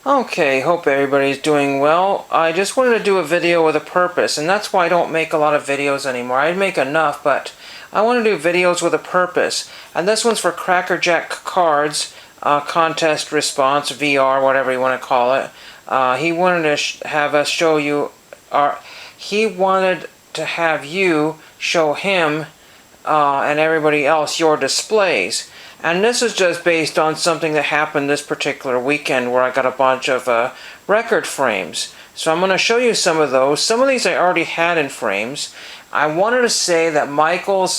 Okay, hope everybody's doing well. I just wanted to do a video with a purpose, and that's why I don't make a lot of videos anymore. I make enough, but I want to do videos with a purpose. And this one's for Crackerjack Cards, Contest Response, VR, whatever you want to call it. He wanted to have us show you, he wanted to have you show him and everybody else your displays. And this is just based on something that happened this particular weekend where I got a bunch of record frames. So I'm going to show you some of those. Some of these I already had in frames. I wanted to say that Michael's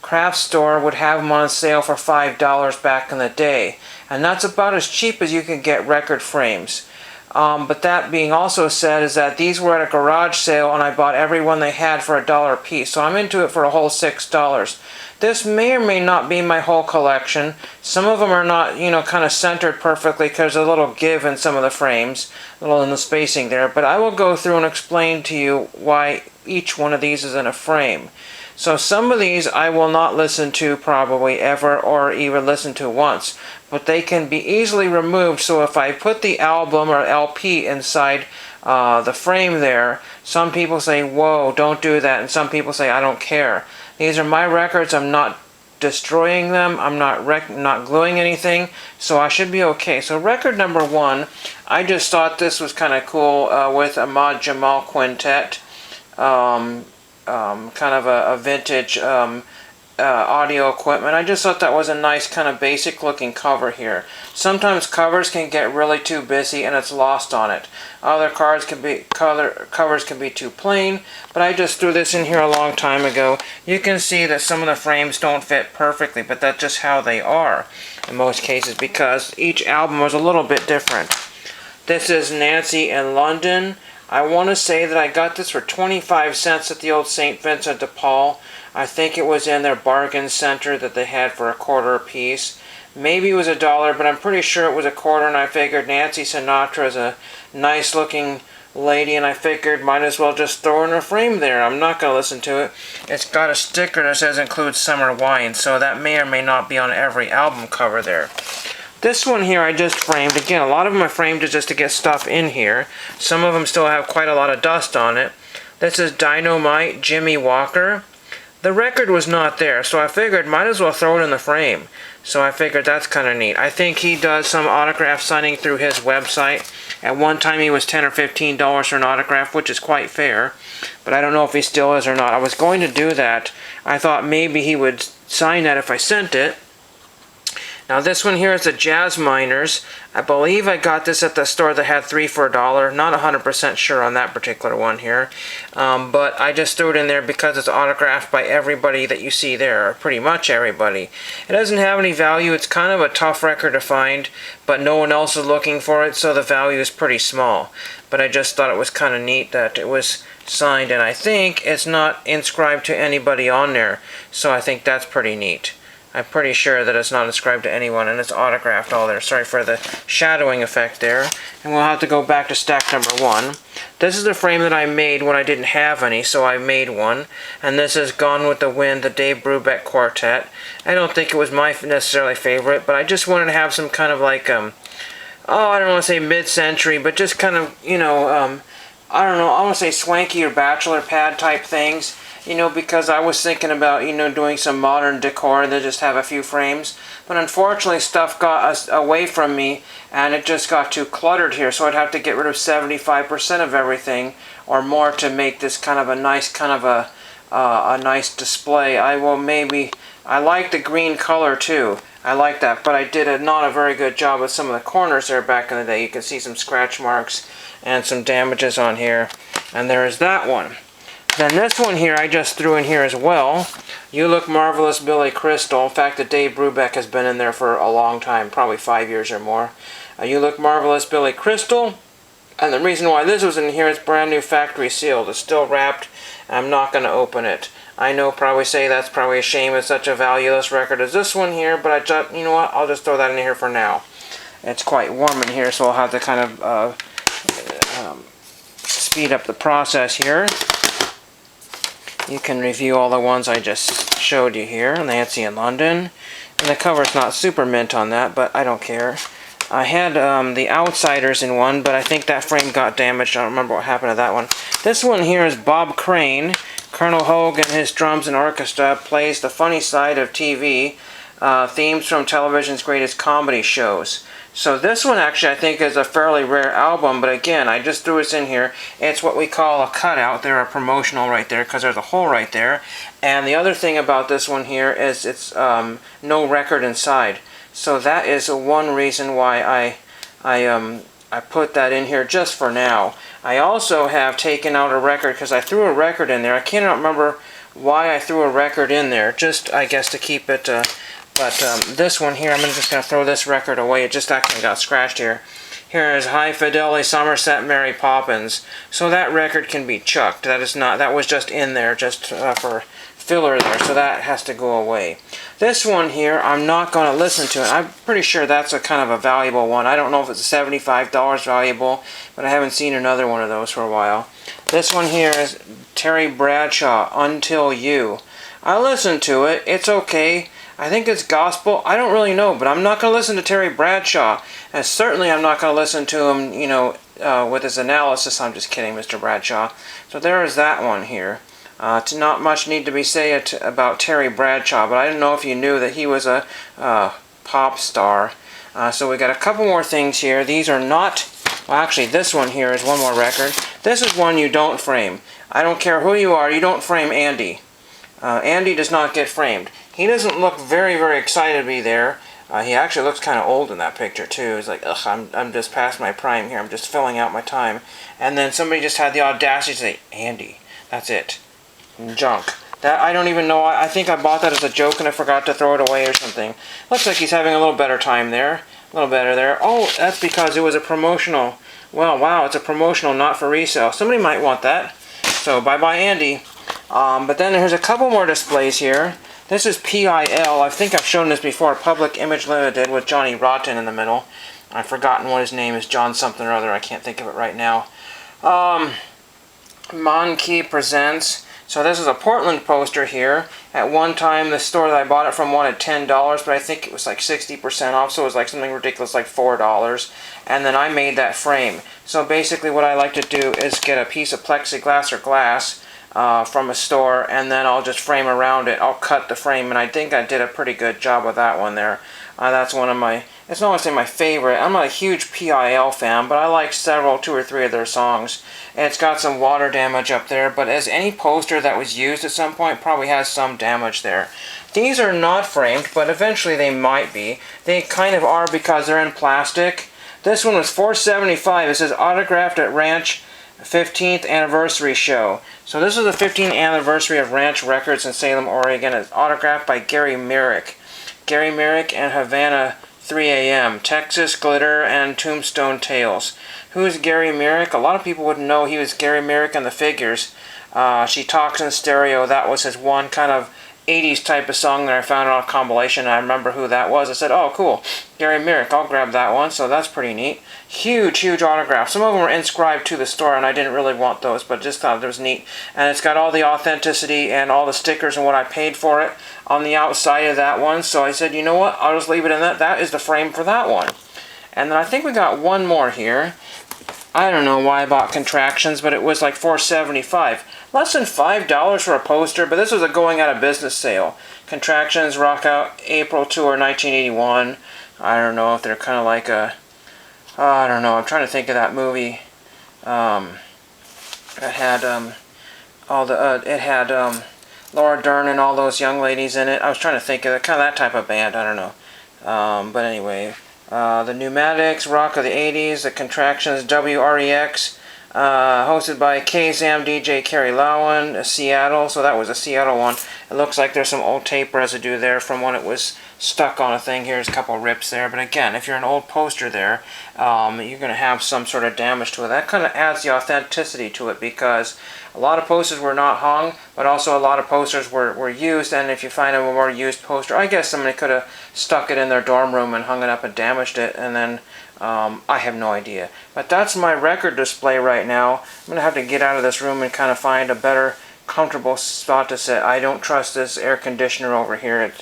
craft store would have them on sale for $5 back in the day. And that's about as cheap as you can get record frames. But that being also said is that these were at a garage sale and I bought every one they had for $1 a piece. So I'm into it for a whole $6. This may or may not be my whole collection. Some of them are not, kind of centered perfectly because there's a little give in some of the frames, a little in the spacing there. But I will go through and explain to you why each one of these is in a frame. So some of these I will not listen to probably ever or even listen to once, but they can be easily removed. So if I put the album or LP inside the frame there, some people say, whoa, don't do that, and some people say, I don't care. These are my records. I'm not destroying them. I'm not gluing anything, so I should be okay. So record number 1, I just thought this was kind of cool with Ahmad Jamal Quintet. Kind of a vintage audio equipment. I just thought that was a nice kind of basic looking cover here. Sometimes covers can get really too busy and it's lost on it. Other covers can be too plain, but I just threw this in here a long time ago. You can see that some of the frames don't fit perfectly, but that's just how they are in most cases because each album was a little bit different. This is Nancy in London. I want to say that I got this for 25 cents at the old St. Vincent de Paul. I think it was in their bargain center that they had for $1 a piece. Maybe it was $1, but I'm pretty sure it was $1, and I figured Nancy Sinatra is a nice looking lady, and I figured might as well just throw in a frame there. I'm not going to listen to it. It's got a sticker that says includes summer wine, so that may or may not be on every album cover there. This one here I just framed. Again, a lot of them I framed just to get stuff in here. Some of them still have quite a lot of dust on it. This is Dynamite, Jimmy Walker. The record was not there, so I figured might as well throw it in the frame. So I figured that's kind of neat. I think he does some autograph signing through his website. At one time he was $10 or $15 for an autograph, which is quite fair. But I don't know if he still is or not. I was going to do that. I thought maybe he would sign that if I sent it. Now this one here is the Jazz Miners. I believe I got this at the store that had 3 for $1. Not 100% sure on that particular one here. But I just threw it in there because it's autographed by everybody that you see there, or pretty much everybody. It doesn't have any value. It's kind of a tough record to find, but no one else is looking for it, so the value is pretty small. But I just thought it was kind of neat that it was signed, and I think it's not inscribed to anybody on there, so I think that's pretty neat. I'm pretty sure that it's not inscribed to anyone, and it's autographed all there. Sorry for the shadowing effect there. And we'll have to go back to stack number 1. This is the frame that I made when I didn't have any, so I made one. And this is Gone with the Wind, the Dave Brubeck Quartet. I don't think it was my necessarily favorite, but I just wanted to have some kind of like, I don't want to say mid-century, but just kind of, I don't know, I want to say swanky or bachelor pad type things. Because I was thinking about, doing some modern decor and then just have a few frames. But unfortunately, stuff got away from me, and it just got too cluttered here. So I'd have to get rid of 75% of everything or more to make this kind of a nice, a nice display. I like the green color too. I like that, but I did not a very good job with some of the corners there back in the day. You can see some scratch marks and some damages on here. And there's that one. Then this one here I just threw in here as well. You Look Marvelous, Billy Crystal. In fact, the Dave Brubeck has been in there for a long time, probably 5 years or more. You Look Marvelous, Billy Crystal. And the reason why this was in here is brand new factory sealed. It's still wrapped. I'm not going to open it. I know probably say that's probably a shame it's such a valueless record as this one here, but I thought, you know what, I'll just throw that in here for now. It's quite warm in here, so I'll have to kind of speed up the process here. You can review all the ones I just showed you here. Nancy in London. And the cover's not super mint on that, but I don't care. I had the Outsiders in one, but I think that frame got damaged. I don't remember what happened to that one. This one here is Bob Crane. Colonel Hogue and his drums and orchestra plays the funny side of TV, themes from television's greatest comedy shows. So this one actually I think is a fairly rare album, but again, I just threw this in here. It's what we call a cutout. They're a promotional right there because there's a hole right there. And the other thing about this one here is it's no record inside. So that is one reason why I put that in here just for now. I also have taken out a record because I threw a record in there. I cannot remember why I threw a record in there. Just, I guess, to keep it... this one here, I'm just going to throw this record away. It just actually got scratched here. Here is High Fidelity Somerset Mary Poppins. So that record can be chucked. That is not. That was just in there, just for filler there. So that has to go away. This one here, I'm not going to listen to it. I'm pretty sure that's a kind of a valuable one. I don't know if it's $75 valuable, but I haven't seen another one of those for a while. This one here is Terry Bradshaw, Until You. I listened to it. It's okay. I think it's gospel. I don't really know, but I'm not going to listen to Terry Bradshaw. And certainly I'm not going to listen to him, you know, with his analysis. I'm just kidding, Mr. Bradshaw. So there is that one here. Not much need to be said about Terry Bradshaw, but I didn't know if you knew that he was a pop star. So we got a couple more things here. These are not... Well, actually, this one here is one more record. This is one you don't frame. I don't care who you are, you don't frame Andy. Andy does not get framed. He doesn't look very, very excited to be there. He actually looks kind of old in that picture, too. He's like, ugh, I'm just past my prime here. I'm just filling out my time. And then somebody just had the audacity to say, Andy. That's it. Junk. That I don't even know. I think I bought that as a joke and I forgot to throw it away or something. Looks like he's having a little better time there. A little better there. Oh, that's because it was a promotional. Well, wow, it's a promotional, not for resale. Somebody might want that. So, bye-bye, Andy. But then there's a couple more displays here. This is PIL. I think I've shown this before. Public Image Limited with Johnny Rotten in the middle. I've forgotten what his name is. John something or other. I can't think of it right now. Monkey Presents. So this is a Portland poster here. At one time, the store that I bought it from wanted $10, but I think it was like 60% off, so it was like something ridiculous like $4. And then I made that frame. So basically what I like to do is get a piece of plexiglass or glass from a store, and then I'll just frame around it. I'll cut the frame, and I think I did a pretty good job with that one there. That's one of my, it's not to say my favorite. I'm not a huge PIL fan, but I like two or three of their songs. And it's got some water damage up there, but as any poster that was used at some point probably has some damage there. These are not framed, but eventually they might be. They kind of are because they're in plastic. This one was $4.75. It says autographed at Ranch 15th anniversary show. So this is the 15th anniversary of Ranch Records in Salem, Oregon. It's autographed by Gary Merrick. Gary Merrick and Havana 3 a.m., Texas Glitter, and Tombstone Tales. Who is Gary Merrick? A lot of people wouldn't know he was Gary Merrick and the Figures. She Talks in Stereo. That was his one kind of 80s type of song that I found on a compilation. I remember who that was. I said, oh, cool. Gary Merrick. I'll grab that one. So that's pretty neat. Huge, huge autograph. Some of them were inscribed to the store, and I didn't really want those, but just thought it was neat. And it's got all the authenticity and all the stickers and what I paid for it on the outside of that one. So I said, you know what? I'll just leave it in that. That is the frame for that one. And then I think we got one more here. I don't know why I bought Contractions, but it was like $4.75. Less than $5 for a poster, but this was a going out of business sale. Contractions, Rock Out, April Tour, 1981. I don't know if they're kind of like a... I don't know, I'm trying to think of that movie. It had Laura Dern and all those young ladies in it. I was trying to think of it, kind of that type of band, I don't know. But anyway... the Pneumatics, Rock of the 80s, the Contractions, WREX, hosted by KZAM DJ Kerry Lowen, Seattle, so that was a Seattle one. It looks like there's some old tape residue there from when it was stuck on a thing. Here's a couple rips there, but again, if you're an old poster there, you're going to have some sort of damage to it. That kind of adds the authenticity to it because a lot of posters were not hung, but also a lot of posters were used, and if you find a more used poster, I guess somebody could have stuck it in their dorm room and hung it up and damaged it, and then I have no idea. But that's my record display right now. I'm going to have to get out of this room and kind of find a better, comfortable spot to sit. I don't trust this air conditioner over here.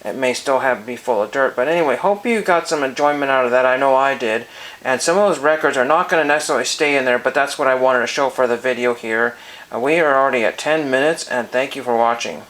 it may still be full of dirt. But anyway, hope you got some enjoyment out of that. I know I did. And some of those records are not going to necessarily stay in there, but that's what I wanted to show for the video here. We are already at 10 minutes, and thank you for watching.